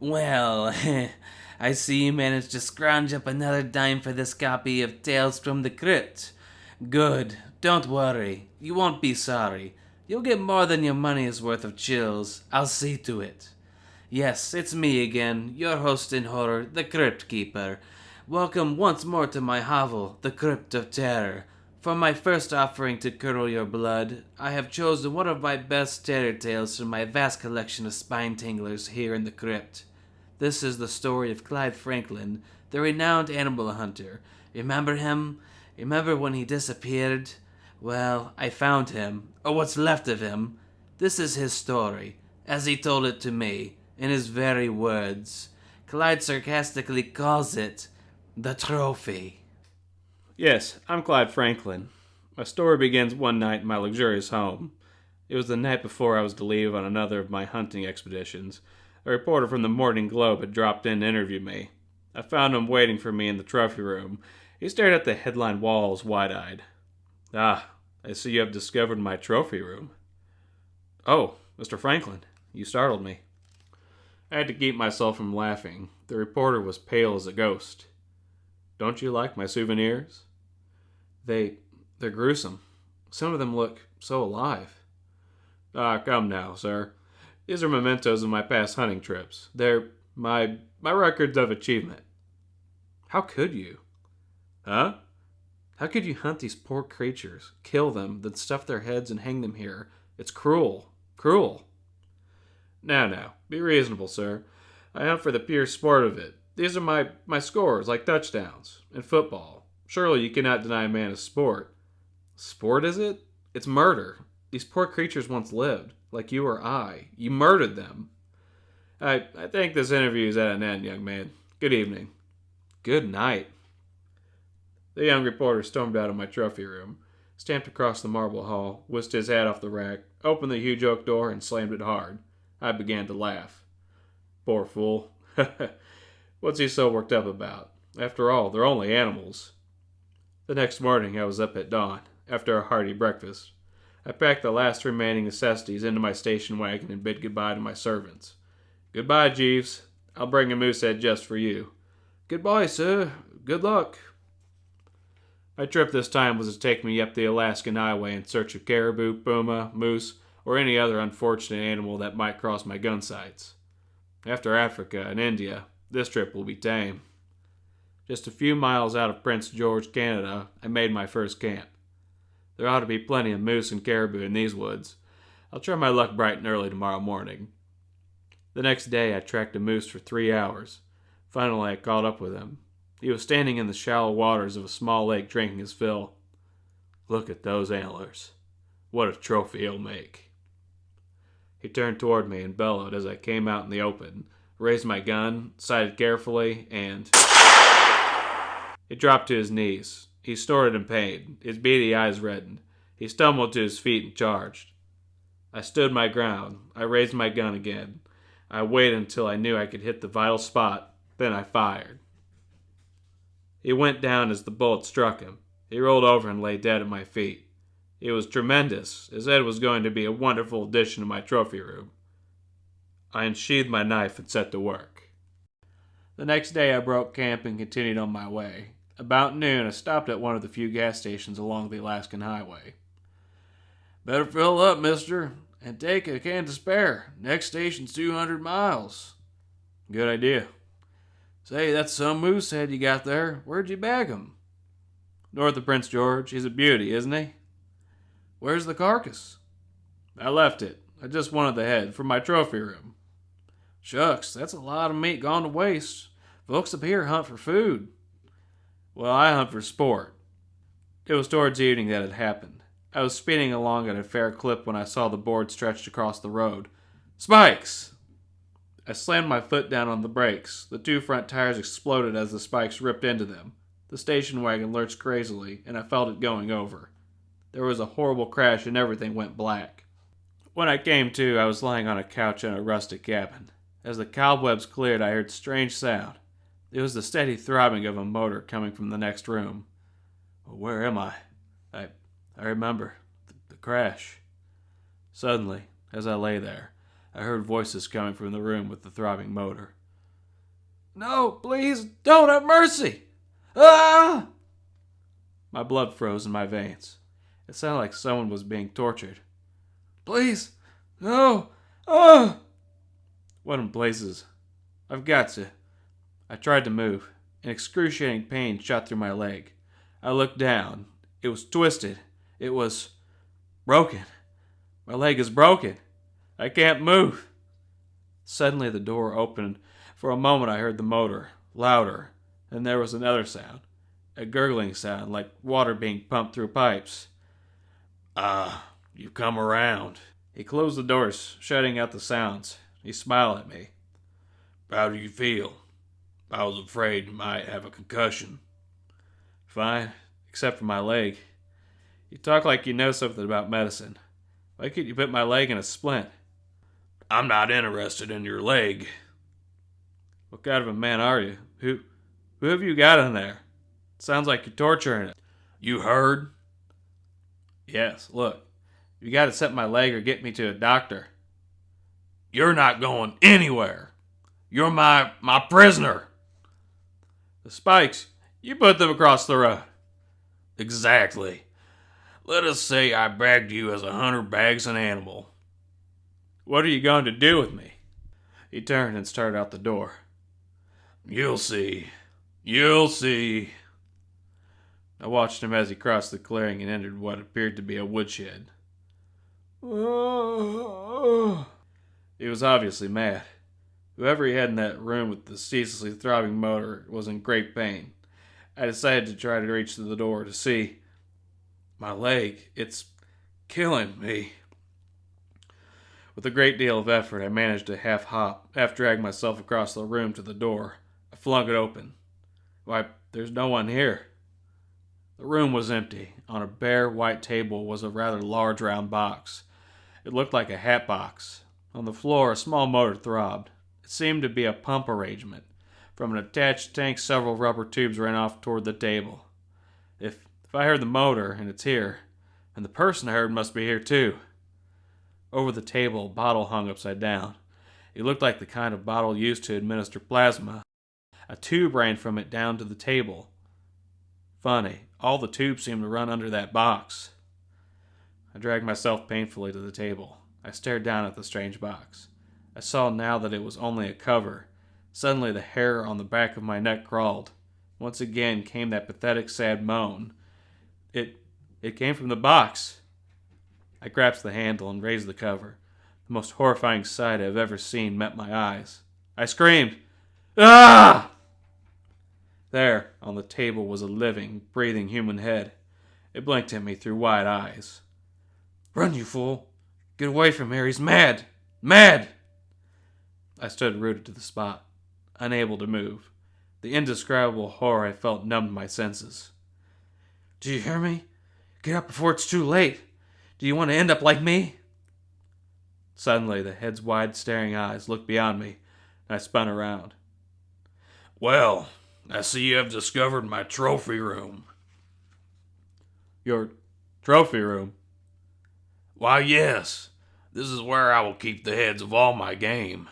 Well, I see you managed to scrounge up another dime for this copy of Tales from the Crypt. Good. Don't worry. You won't be sorry. You'll get more than your money's worth of chills. I'll see to it. Yes, it's me again, your host in horror, the Crypt Keeper. Welcome once more to my hovel, The Crypt of Terror. For my first offering to curdle your blood, I have chosen one of my best terror tales from my vast collection of spine tinglers here in the crypt. This is the story of Clyde Franklin, the renowned animal hunter. Remember him? Remember when he disappeared? Well, I found him, or what's left of him. This is his story, as he told it to me, in his very words. Clyde sarcastically calls it the trophy. Yes, I'm Clyde Franklin. My story begins one night in my luxurious home. It was the night before I was to leave on another of my hunting expeditions. A reporter from the Morning Globe had dropped in to interview me. I found him waiting for me in the trophy room. He stared at the headline walls wide-eyed. Ah, I see you have discovered my trophy room. Oh, Mr. Franklin, you startled me. I had to keep myself from laughing. The reporter was pale as a ghost. Don't you like my souvenirs? They're gruesome. Some of them look so alive. Ah, come now, sir. These are mementos of my past hunting trips. They're my records of achievement. How could you? Huh? How could you hunt these poor creatures, kill them, then stuff their heads and hang them here? It's cruel. Cruel. Now, be reasonable, sir. I hunt for the pure sport of it. These are my scores, like touchdowns. In football. Surely you cannot deny a man a sport. Sport, is it? It's murder. These poor creatures once lived, like you or I. You murdered them. I think this interview is at an end, young man. Good evening. Good night. The young reporter stormed out of my trophy room, stamped across the marble hall, whisked his hat off the rack, opened the huge oak door, and slammed it hard. I began to laugh. Poor fool. What's he so worked up about? After all, they're only animals. The next morning I was up at dawn, after a hearty breakfast. I packed the last remaining necessities into my station wagon and bid goodbye to my servants. Goodbye, Jeeves. I'll bring a moose head just for you. Goodbye, sir. Good luck. My trip this time was to take me up the Alaskan highway in search of caribou, puma, moose, or any other unfortunate animal that might cross my gun sights. After Africa and India, this trip will be tame. Just a few miles out of Prince George, Canada, I made my first camp. There ought to be plenty of moose and caribou in these woods. I'll try my luck bright and early tomorrow morning. The next day I tracked a moose for 3 hours. Finally I caught up with him. He was standing in the shallow waters of a small lake drinking his fill. Look at those antlers. What a trophy he'll make. He turned toward me and bellowed as I came out in the open, raised my gun, sighted carefully, and... He dropped to his knees. He snorted in pain. His beady eyes reddened. He stumbled to his feet and charged. I stood my ground. I raised my gun again. I waited until I knew I could hit the vital spot. Then I fired. He went down as the bullet struck him. He rolled over and lay dead at my feet. It was tremendous. His head was going to be a wonderful addition to my trophy room. I unsheathed my knife and set to work. The next day I broke camp and continued on my way. About noon I stopped at one of the few gas stations along the Alaskan highway. Better fill up, mister, and take a can to spare. Next station's 200 miles. Good idea. Say, that's some moose head you got there. Where'd you bag him? North of Prince George. He's a beauty, isn't he? Where's the carcass? I left it. I just wanted the head for my trophy room. Shucks, that's a lot of meat gone to waste. Folks up here hunt for food. Well, I hunt for sport. It was towards evening that it happened. I was speeding along at a fair clip when I saw the board stretched across the road. Spikes! I slammed my foot down on the brakes. The two front tires exploded as the spikes ripped into them. The station wagon lurched crazily, and I felt it going over. There was a horrible crash and everything went black. When I came to, I was lying on a couch in a rustic cabin. As the cobwebs cleared, I heard a strange sound. It was the steady throbbing of a motor coming from the next room. Where am I? I remember. The crash. Suddenly, as I lay there, I heard voices coming from the room with the throbbing motor. No, please, don't have mercy! Ah! My blood froze in my veins. It sounded like someone was being tortured. Please, no! Ah! What in blazes? I've got to. I tried to move. An excruciating pain shot through my leg. I looked down. It was twisted. It was broken. My leg is broken. I can't move. Suddenly the door opened. For a moment I heard the motor, louder, and there was another sound. A gurgling sound, like water being pumped through pipes. You've come around. He closed the doors, shutting out the sounds. He smiled at me. How do you feel? I was afraid you might have a concussion. Fine, except for my leg. You talk like you know something about medicine. Why couldn't you put my leg in a splint? I'm not interested in your leg. What kind of a man are you? Who have you got in there? Sounds like you're torturing it. You heard? Yes, look. You gotta set my leg or get me to a doctor. You're not going anywhere. You're my prisoner. The spikes, you put them across the road. Exactly. Let us say I bagged you as a hunter bags an animal. What are you going to do with me? He turned and started out the door. You'll see. You'll see. I watched him as he crossed the clearing and entered what appeared to be a woodshed. He was obviously mad. Whoever he had in that room with the ceaselessly throbbing motor was in great pain. I decided to try to reach to the door to see. My leg, it's killing me. With a great deal of effort, I managed to half-drag myself across the room to the door. I flung it open. Why, there's no one here. The room was empty. On a bare white table was a rather large round box. It looked like a hat box. On the floor, a small motor throbbed. It seemed to be a pump arrangement. From an attached tank, several rubber tubes ran off toward the table. If I heard the motor, and it's here, and the person I heard must be here too. Over the table, a bottle hung upside down. It looked like the kind of bottle used to administer plasma. A tube ran from it down to the table. Funny, all the tubes seemed to run under that box. I dragged myself painfully to the table. I stared down at the strange box. I saw now that it was only a cover. Suddenly the hair on the back of my neck crawled. Once again came that pathetic, sad moan. It came from the box. I grasped the handle and raised the cover. The most horrifying sight I've ever seen met my eyes. I screamed, "Ah!" There, on the table, was a living, breathing human head. It blinked at me through wide eyes. "Run, you fool! Get away from here, he's mad! Mad!" I stood rooted to the spot, unable to move. The indescribable horror I felt numbed my senses. "Do you hear me? Get up before it's too late! Do you want to end up like me?" Suddenly, the head's wide, staring eyes looked beyond me, and I spun around. "Well, I see you have discovered my trophy room." "Your trophy room?" "Why, yes. This is where I will keep the heads of all my game."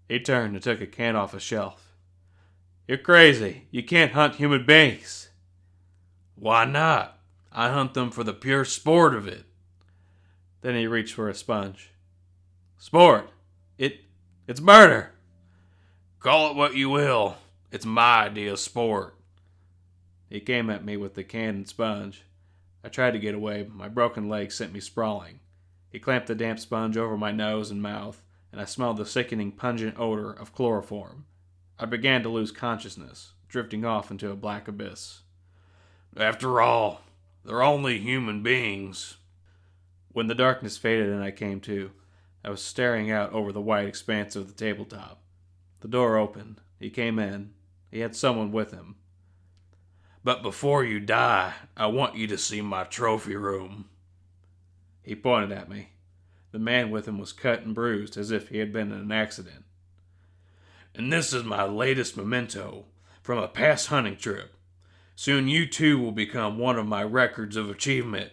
He turned and took a can off a shelf. "You're crazy. You can't hunt human beings." "Why not? I hunt them for the pure sport of it." Then he reached for a sponge. "Sport? It's murder." "Call it what you will. It's my idea of sport." He came at me with the can and sponge. I tried to get away, but my broken leg sent me sprawling. He clamped the damp sponge over my nose and mouth, and I smelled the sickening, pungent odor of chloroform. I began to lose consciousness, drifting off into a black abyss. "After all, they're only human beings." When the darkness faded and I came to, I was staring out over the white expanse of the tabletop. The door opened. He came in. He had someone with him. "But before you die, I want you to see my trophy room." He pointed at me. The man with him was cut and bruised as if he had been in an accident. "And this is my latest memento from a past hunting trip. Soon you too will become one of my records of achievement."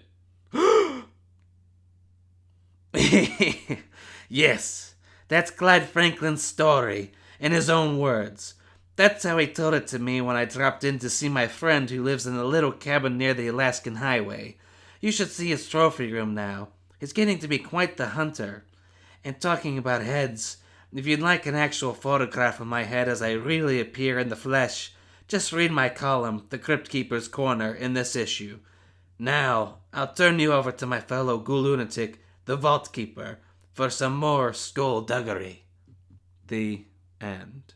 Yes, that's Clyde Franklin's story, in his own words. That's how he told it to me when I dropped in to see my friend who lives in a little cabin near the Alaskan highway. You should see his trophy room now. He's getting to be quite the hunter. And talking about heads, if you'd like an actual photograph of my head as I really appear in the flesh, just read my column, The Crypt Keeper's Corner, in this issue. Now, I'll turn you over to my fellow ghoul lunatic, the Vault Keeper, for some more skullduggery. The end.